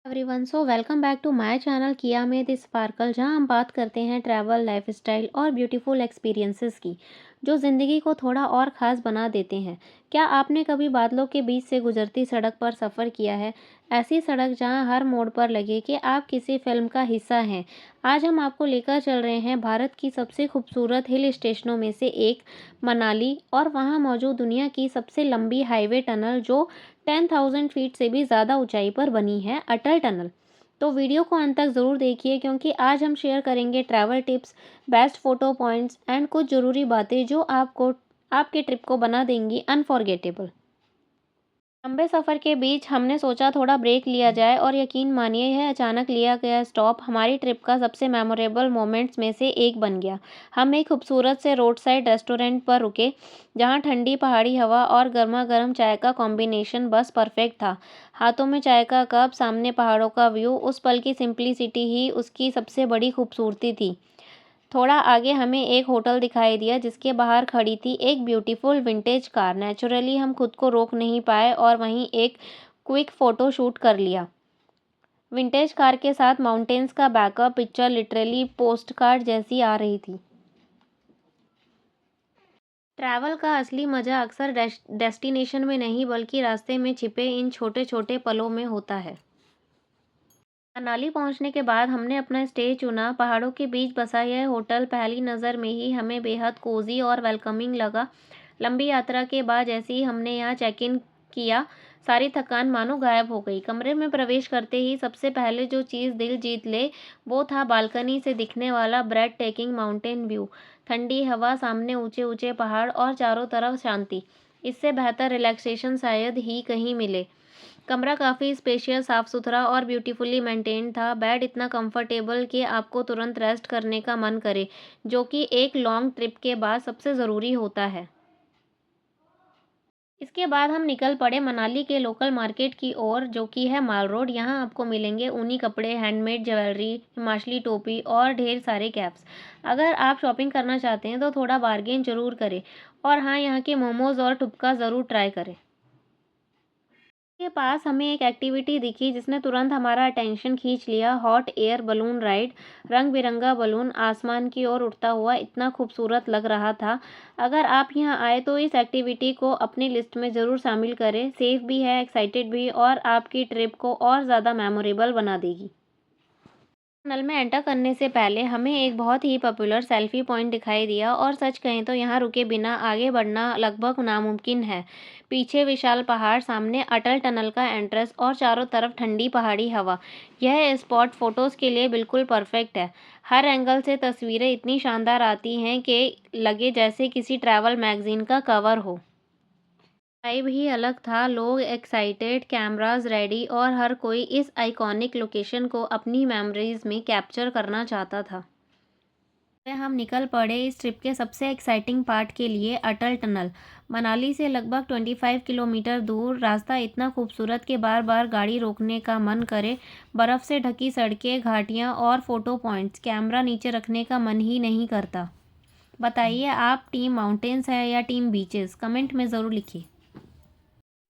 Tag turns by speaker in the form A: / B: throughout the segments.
A: Everyone welcome back to my channel किया में the sparkle, जहां हम बात करते हैं ट्रैवल, लाइफस्टाइल और ब्यूटीफुल एक्सपीरियंसेस की, जो ज़िंदगी को थोड़ा और ख़ास बना देते हैं। क्या आपने कभी बादलों के बीच से गुजरती सड़क पर सफ़र किया है? ऐसी सड़क जहां हर मोड़ पर लगे कि आप किसी फिल्म का हिस्सा हैं। आज हम आपको लेकर चल रहे हैं भारत की सबसे खूबसूरत हिल स्टेशनों में से एक, मनाली, और वहां मौजूद दुनिया की सबसे लंबी हाईवे टनल, जो 10,000 फीट से भी ज़्यादा ऊंचाई पर बनी है, अटल टनल। तो वीडियो को अंत तक ज़रूर देखिए, क्योंकि आज हम शेयर करेंगे travel tips, best photo points and कुछ ज़रूरी बातें जो आपको आपके ट्रिप को बना देंगी अनफॉरगेटेबल। लंबे सफ़र के बीच हमने सोचा थोड़ा ब्रेक लिया जाए, और यकीन मानिए यह अचानक लिया गया स्टॉप हमारी ट्रिप का सबसे मेमोरेबल मोमेंट्स में से एक बन गया। हम एक खूबसूरत से रोड साइड रेस्टोरेंट पर रुके, जहां ठंडी पहाड़ी हवा और गर्मा गर्म चाय का कॉम्बिनेशन बस परफेक्ट था। हाथों में चाय का कप, सामने पहाड़ों का व्यू, उस पल की सिंप्लिसिटी ही उसकी सबसे बड़ी खूबसूरती थी। थोड़ा आगे हमें एक होटल दिखाई दिया, जिसके बाहर खड़ी थी एक ब्यूटीफुल विंटेज कार। नेचुरली हम खुद को रोक नहीं पाए और वहीं एक क्विक फ़ोटो शूट कर लिया। विंटेज कार के साथ माउंटेन्स का बैकअप पिक्चर लिटरली पोस्टकार्ड जैसी आ रही थी। ट्रैवल का असली मज़ा अक्सर डेस्टिनेशन में नहीं, बल्कि रास्ते में छिपे इन छोटे छोटे पलों में होता है। मनाली पहुंचने के बाद हमने अपना स्टे चुना। पहाड़ों के बीच बसा यह होटल पहली नज़र में ही हमें बेहद कोजी और वेलकमिंग लगा। लंबी यात्रा के बाद जैसे ही हमने यहाँ चेक इन किया, सारी थकान मानो गायब हो गई। कमरे में प्रवेश करते ही सबसे पहले जो चीज़ दिल जीत ले, वो था बालकनी से दिखने वाला ब्रेड टेकिंग माउंटेन व्यू। ठंडी हवा, सामने ऊंचे ऊंचे पहाड़ और चारों तरफ शांति। इससे बेहतर रिलैक्सेशन शायद ही कहीं मिले। कमरा काफ़ी स्पेशियस, साफ़ सुथरा और ब्यूटीफुली मेंटेन्ड था। बेड इतना कंफर्टेबल कि आपको तुरंत रेस्ट करने का मन करे, जो कि एक लॉन्ग ट्रिप के बाद सबसे ज़रूरी होता है। इसके बाद हम निकल पड़े मनाली के लोकल मार्केट की ओर, जो कि है माल रोड। यहाँ आपको मिलेंगे ऊनी कपड़े, हैंडमेड ज्वेलरी, हिमाचली टोपी और ढेर सारे कैप्स। अगर आप शॉपिंग करना चाहते हैं तो थोड़ा बार्गेन ज़रूर करें। और हाँ, यहाँ के मोमोज़ और ठुपका ज़रूर ट्राई करें। के पास हमें एक एक्टिविटी दिखी जिसने तुरंत हमारा अटेंशन खींच लिया। Hot air balloon ride. रंग बिरंगा बलून आसमान की ओर उड़ता हुआ इतना खूबसूरत लग रहा था। अगर आप यहाँ आए तो इस एक्टिविटी को अपनी लिस्ट में ज़रूर शामिल करें। सेफ भी है, एक्साइटेड भी, और आपकी ट्रिप को और ज़्यादा मेमोरेबल बना देगी। टनल में एंटर करने से पहले हमें एक बहुत ही पॉपुलर सेल्फी पॉइंट दिखाई दिया, और सच कहें तो यहाँ रुके बिना आगे बढ़ना लगभग नामुमकिन है। पीछे विशाल पहाड़, सामने अटल टनल का एंट्रेंस और चारों तरफ ठंडी पहाड़ी हवा। यह स्पॉट फोटोज़ के लिए बिल्कुल परफेक्ट है। हर एंगल से तस्वीरें इतनी शानदार आती हैं कि लगे जैसे किसी ट्रैवल मैगजीन का कवर हो। वाइब ही अलग था। लोग एक्साइटेड, कैमरास रेडी, और हर कोई इस आइकॉनिक लोकेशन को अपनी मेमोरीज में कैप्चर करना चाहता था। फिर हम निकल पड़े इस ट्रिप के सबसे एक्साइटिंग पार्ट के लिए, अटल टनल। मनाली से लगभग 25 किलोमीटर दूर। रास्ता इतना खूबसूरत कि बार बार गाड़ी रोकने का मन करे। बर्फ़ से ढकी सड़कें, घाटियाँ और फोटो पॉइंट्स, कैमरा नीचे रखने का मन ही नहीं करता। बताइए, आप टीम माउंटेन्स है या टीम बीचेस? कमेंट में ज़रूर लिखिए।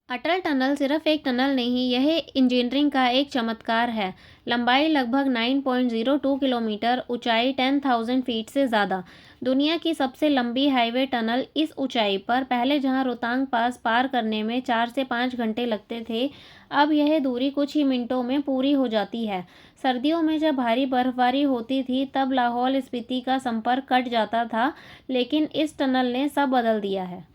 A: अटल टनल सिर्फ एक टनल नहीं, यह इंजीनियरिंग का एक चमत्कार है। लंबाई लगभग 9.02 किलोमीटर, ऊंचाई 10,000 फीट से ज़्यादा। दुनिया की सबसे लंबी हाईवे टनल। इस ऊंचाई पर पहले जहां रोहतांग पास पार करने में 4 से 5 घंटे लगते थे, अब यह दूरी कुछ ही मिनटों में पूरी हो जाती है। सर्दियों में जब भारी बर्फबारी होती थी, तब लाहौल स्पीति का संपर्क कट जाता था, लेकिन इस टनल ने सब बदल दिया है।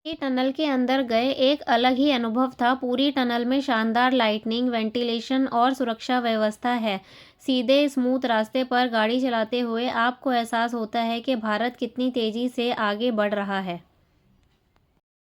A: ये टनल के अंदर गए एक अलग ही अनुभव था। पूरी टनल में शानदार लाइटनिंग, वेंटिलेशन और सुरक्षा व्यवस्था है। सीधे स्मूथ रास्ते पर गाड़ी चलाते हुए आपको एहसास होता है कि भारत कितनी तेज़ी से आगे बढ़ रहा है।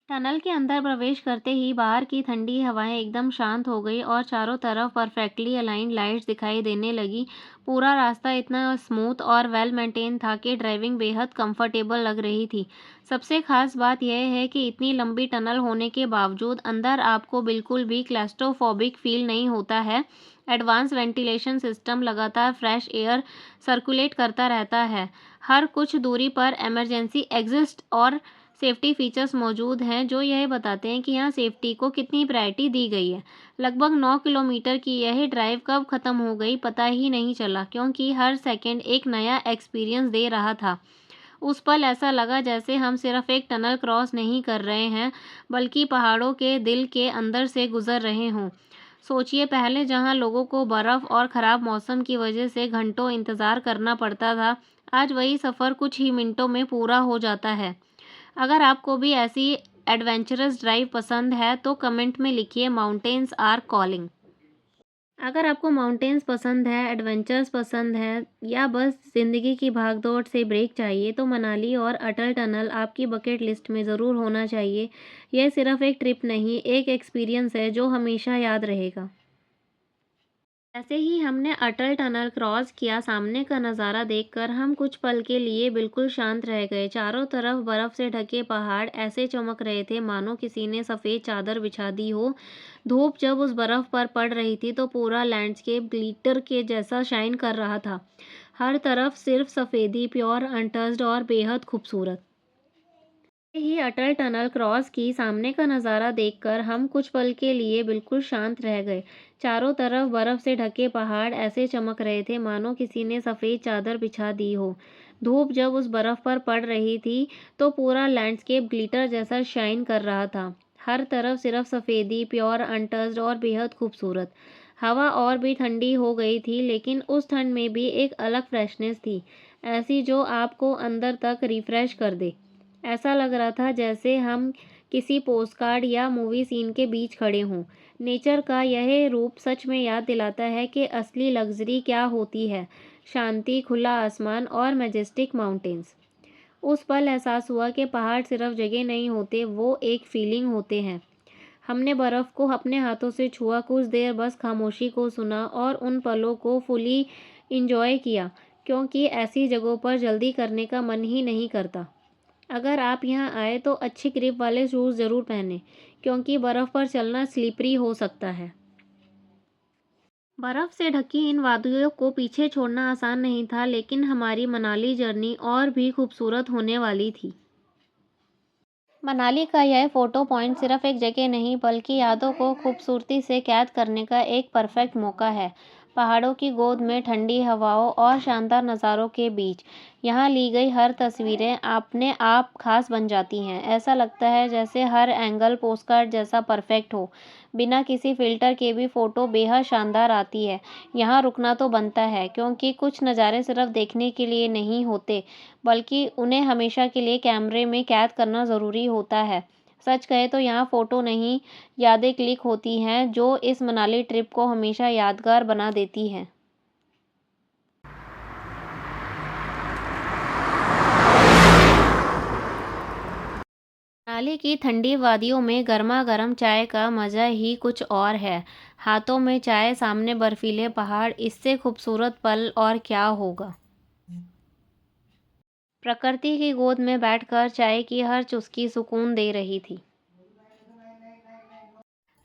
A: टनल के अंदर प्रवेश करते ही बाहर की ठंडी हवाएं एकदम शांत हो गई, और चारों तरफ परफेक्टली अलाइंड लाइट्स दिखाई देने लगी। पूरा रास्ता इतना स्मूथ और वेल मेंटेन था कि ड्राइविंग बेहद कंफर्टेबल लग रही थी। सबसे खास बात यह है कि इतनी लंबी टनल होने के बावजूद अंदर आपको बिल्कुल भी क्लैस्ट्रोफोबिक फील नहीं होता है। एडवांस वेंटिलेशन सिस्टम लगातार फ्रेश एयर सर्कुलेट करता रहता है। हर कुछ दूरी पर इमरजेंसी एग्जिस्ट और सेफ्टी फीचर्स मौजूद हैं जो यह बताते हैं कि यहाँ सेफ्टी को कितनी प्रायोरिटी दी गई है। लगभग 9 किलोमीटर की यह ड्राइव कब ख़त्म हो गई पता ही नहीं चला, क्योंकि हर सेकंड एक नया एक्सपीरियंस दे रहा था। उस पल ऐसा लगा जैसे हम सिर्फ एक टनल क्रॉस नहीं कर रहे हैं, बल्कि पहाड़ों के दिल के अंदर से गुजर रहे हों। सोचिए, पहले जहां लोगों को बर्फ़ और ख़राब मौसम की वजह से घंटों इंतज़ार करना पड़ता था, आज वही सफ़र कुछ ही मिनटों में पूरा हो जाता है। अगर आपको भी ऐसी एडवेंचरस ड्राइव पसंद है तो कमेंट में लिखिए माउंटेन्स आर कॉलिंग। अगर आपको माउंटेन्स पसंद है, एडवेंचर्स पसंद है या बस ज़िंदगी की भागदौड़ से ब्रेक चाहिए, तो मनाली और अटल टनल आपकी बकेट लिस्ट में ज़रूर होना चाहिए। यह सिर्फ एक ट्रिप नहीं, एक एक्सपीरियंस है जो हमेशा याद रहेगा। जैसे ही हमने अटल टनल क्रॉस किया, सामने का नज़ारा देखकर हम कुछ पल के लिए बिल्कुल शांत रह गए। चारों तरफ बर्फ़ से ढके पहाड़ ऐसे चमक रहे थे मानो किसी ने सफ़ेद चादर बिछा दी हो। धूप जब उस बर्फ़ पर पड़ रही थी तो पूरा लैंडस्केप ग्लिटर के जैसा शाइन कर रहा था। हर तरफ सिर्फ सफ़ेदी, प्योर, अनटच्ड और बेहद खूबसूरत। ही अटल टनल क्रॉस की, सामने का नज़ारा देखकर हम कुछ पल के लिए बिल्कुल शांत रह गए। चारों तरफ बर्फ से ढके पहाड़ ऐसे चमक रहे थे मानो किसी ने सफ़ेद चादर बिछा दी हो। धूप जब उस बर्फ पर पड़ रही थी तो पूरा लैंडस्केप ग्लिटर जैसा शाइन कर रहा था। हर तरफ सिर्फ सफ़ेदी, प्योर, अनटच्ड और बेहद खूबसूरत। हवा और भी ठंडी हो गई थी, लेकिन उस ठंड में भी एक अलग फ्रेशनेस थी, ऐसी जो आपको अंदर तक रिफ़्रेश कर दे। ऐसा लग रहा था जैसे हम किसी पोस्टकार्ड या मूवी सीन के बीच खड़े हों। नेचर का यह रूप सच में याद दिलाता है कि असली लग्ज़री क्या होती है। शांति, खुला आसमान और मैजेस्टिक माउंटेन्स। उस पल एहसास हुआ कि पहाड़ सिर्फ जगह नहीं होते, वो एक फीलिंग होते हैं। हमने बर्फ़ को अपने हाथों से छुआ, कुछ देर बस खामोशी को सुना और उन पलों को फुली इंजॉय किया, क्योंकि ऐसी जगहों पर जल्दी करने का मन ही नहीं करता। अगर आप यहाँ आए तो अच्छी ग्रिप वाले शूज़ ज़रूर पहनें, क्योंकि बर्फ़ पर चलना स्लिपरी हो सकता है। बर्फ़ से ढकी इन वादियों को पीछे छोड़ना आसान नहीं था, लेकिन हमारी मनाली जर्नी और भी खूबसूरत होने वाली थी। मनाली का यह फ़ोटो पॉइंट सिर्फ एक जगह नहीं, बल्कि यादों को खूबसूरती से कैद करने का एक परफेक्ट मौका है। पहाड़ों की गोद में, ठंडी हवाओं और शानदार नज़ारों के बीच यहाँ ली गई हर तस्वीरें अपने आप खास बन जाती हैं। ऐसा लगता है जैसे हर एंगल पोस्टकार्ड जैसा परफेक्ट हो। बिना किसी फ़िल्टर के भी फ़ोटो बेहद शानदार आती है। यहाँ रुकना तो बनता है, क्योंकि कुछ नज़ारे सिर्फ देखने के लिए नहीं होते, बल्कि उन्हें हमेशा के लिए कैमरे में कैद करना ज़रूरी होता है। सच कहें तो यहाँ फ़ोटो नहीं, यादें क्लिक होती हैं जो इस मनाली ट्रिप को हमेशा यादगार बना देती हैं। मनाली की ठंडी वादियों में गर्मा-गर्म चाय का मज़ा ही कुछ और है। हाथों में चाय, सामने बर्फीले पहाड़, इससे खूबसूरत पल और क्या होगा। प्रकृति की गोद में बैठकर चाय की हर चुस्की सुकून दे रही थी।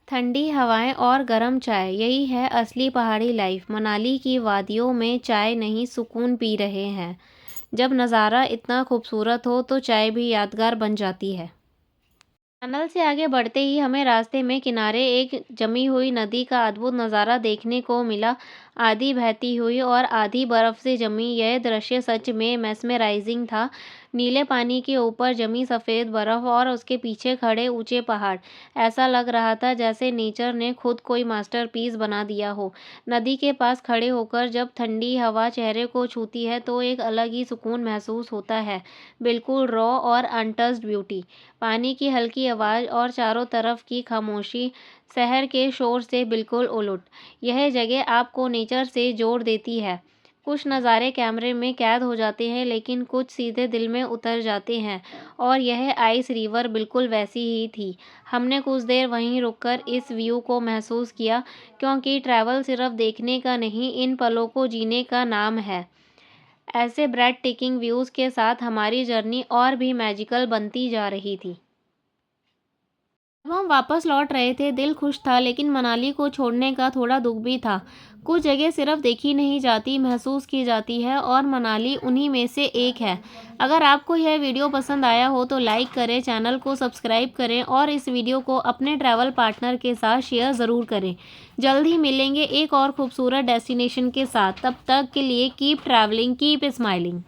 A: ठंडी हवाएं और गर्म चाय, यही है असली पहाड़ी लाइफ। मनाली की वादियों में चाय नहीं, सुकून पी रहे हैं। जब नज़ारा इतना खूबसूरत हो तो चाय भी यादगार बन जाती है। टनल से आगे बढ़ते ही हमें रास्ते में किनारे एक जमी हुई नदी का अद्भुत नज़ारा देखने को मिला। आधी बहती हुई और आधी बर्फ़ से जमी, यह दृश्य सच में मेस्मराइजिंग था। नीले पानी के ऊपर जमी सफ़ेद बर्फ़ और उसके पीछे खड़े ऊंचे पहाड़, ऐसा लग रहा था जैसे नेचर ने खुद कोई मास्टरपीस बना दिया हो। नदी के पास खड़े होकर जब ठंडी हवा चेहरे को छूती है तो एक अलग ही सुकून महसूस होता है। बिल्कुल रॉ और अनटच्ड ब्यूटी। पानी की हल्की आवाज़ और चारों तरफ की खामोशी, शहर के शोर से बिल्कुल उलट। यह जगह आपको नेचर से जोड़ देती है। कुछ नज़ारे कैमरे में कैद हो जाते हैं, लेकिन कुछ सीधे दिल में उतर जाते हैं, और यह आइस रिवर बिल्कुल वैसी ही थी। हमने कुछ देर वहीं रुककर इस व्यू को महसूस किया, क्योंकि ट्रैवल सिर्फ देखने का नहीं, इन पलों को जीने का नाम है। ऐसे ब्रेथ टेकिंग व्यूज़ के साथ हमारी जर्नी और भी मैजिकल बनती जा रही थी। जब हम वापस लौट रहे थे दिल खुश था, लेकिन मनाली को छोड़ने का थोड़ा दुख भी था। कुछ जगह सिर्फ देखी नहीं जाती, महसूस की जाती है, और मनाली उन्हीं में से एक है। अगर आपको यह वीडियो पसंद आया हो तो लाइक करें, चैनल को सब्सक्राइब करें और इस वीडियो को अपने ट्रैवल पार्टनर के साथ शेयर ज़रूर करें। जल्द ही मिलेंगे एक और खूबसूरत डेस्टिनेशन के साथ। तब तक के लिए कीप ट्रैवलिंग, कीप स्माइलिंग।